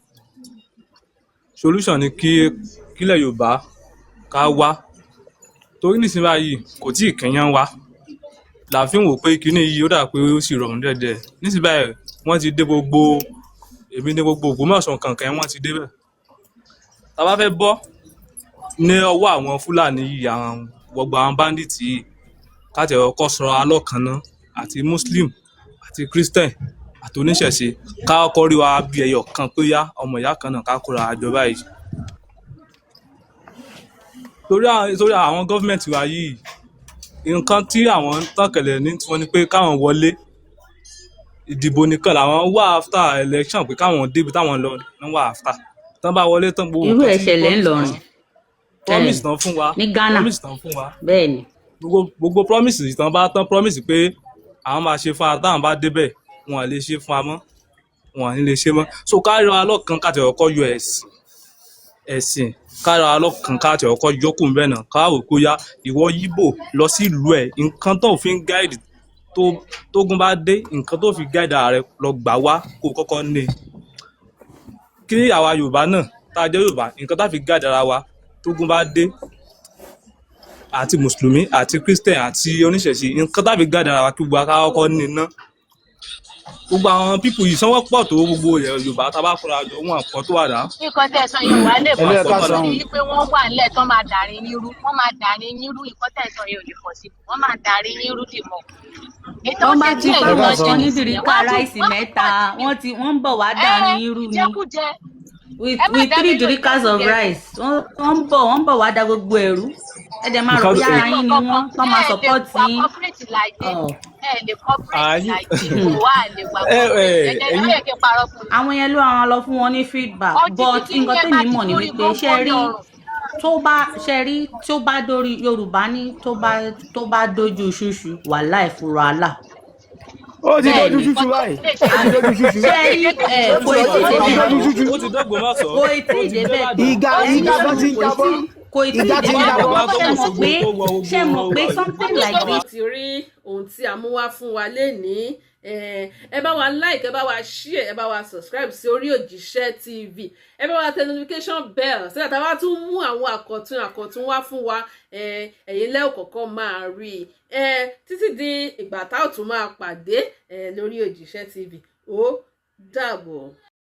Solution ni kílẹ̀ Yorùbá ká wá torí nísìnyí báyìí kò tí ì kẹ́yàn wá la fi ń wò pé kíní yìí ó dà pé ó sì rọrùn dẹ́dẹ́ nísìnyí báyìí wọ́n ti dé gbogbo èmi ní gbogbo Ògbómọ̀ṣọ́ kankan wọ́n ti débẹ̀ tá a bá fẹ́ bọ́ ní ọwọ́ àwọn Fúlàní yìí àwọn gbogbo àwọn bandits yìí káàtì ọkọ̀ sọ̀rọ̀ alọ́kànná àti Muslim àti Christian àti oníṣẹ̀ṣe ká kọ́kọ́ rí wa bí ẹyọ kan pé yá ọmọ ìyá kan náà ká kóra àjọ báyìí torí àwọn gọ́fìmẹ̀ntì wa yìí nǹkan tí àwọn ń tànkẹ̀lẹ̀ ní tiwọn ni pé káwọn wọlé ìdìbò nìkan làwọn wà after election pé káwọn débi táwọn lọ ní wà after tán bá wọlé tán gbogbo irú ẹ̀ṣẹ̀lẹ̀ ńlọrin promise tán fún wa ní Ghana promise tán fún wa bẹ́ẹ̀ ni gbogbo promise tán bá tán promise pé àwọn máa ṣe fún wa táwọn bá débẹ̀ wọn à lè ṣe fún wa mọ́ wọn à ní lè ṣe mọ́ so kárí wa lọ́kàn káàtì ọkọ̀ ẹ̀sìn kárí wa lọ́kàn káàtì ọkọ̀ yọkùn bẹ́ẹ̀ náà káwò kó yá ìwọ yíbò lọ sí ìlú ẹ̀ nǹkan tó fi ń gáìdì tógun bá dé nǹkan tó fi gáìdì ààrẹ lọ gbà wá kó kọ́kọ́ ní kí àwa Yorùbá náà tá a jẹ́ Yorùbá nǹkan tá fi gáìdì ara wa tógun bá dé àti mùsùlùmí àti Christian àti oníṣẹ̀ṣe nǹkan tá fi gáìdì ara wa kí gbogbo aká kọ́kọ́ ní ná gbogbo àwọn pípù yìí sanwó pọ̀ tó gbogbo Yorùbá tá a bá kóra jọ wọn àpọ̀ tó wà dá. nǹkan tẹ̀sán yìí wà lè pọ̀ sí i pé wọ́n wà nílẹ̀ tán máa dàrin yírú wọ́n máa dàrin yírú nǹkan tẹ̀sán yìí ò lè pọ̀ sí i wọ́n máa dàrin yírú dì mọ́. wọ́n bá ti fẹ́ wọn ṣe onídìríkà ráìsì mẹ́ta wọ́n ń bọ̀ wá dàrin yírú ni with 3 dirikas of rice wọ́n ń bọ̀ wá da gbogbo ẹ̀rú ẹ̀dẹ̀ máa rò bí ara yín ni wọ́n tán máa support yín. àwọn yẹn ló àwọn lọ fún wọn ní feedback but nǹkan tèmi mọ̀ ni wípé tó bá dórí Yorùbá ní tó bá dojú ṣúṣú wàhálà ìfura àlà. ó ti dojú ṣúṣú báyìí ṣe rí kò tí ì débẹ̀ ìgà bá ti ń jábọ́ kò tí ì débẹ̀ ṣe mọ̀ pé something like this. ti rí ohun tí a mú wá fún wa lénìí ẹ bá wa like ẹ bá wa share ẹ bá wa subscribe sí orí Òjíṣẹ́ TV ẹ bá wa tẹ notification bell sígbà tá a bá tún mú àwọn àkọ̀tun wá fún wa ẹ̀yin lẹ́ọ̀kọ̀ọ̀kan máa rí títí di ìgbà tá ò tún máa pàdé lórí Òjíṣẹ́ TV ó dàbọ̀.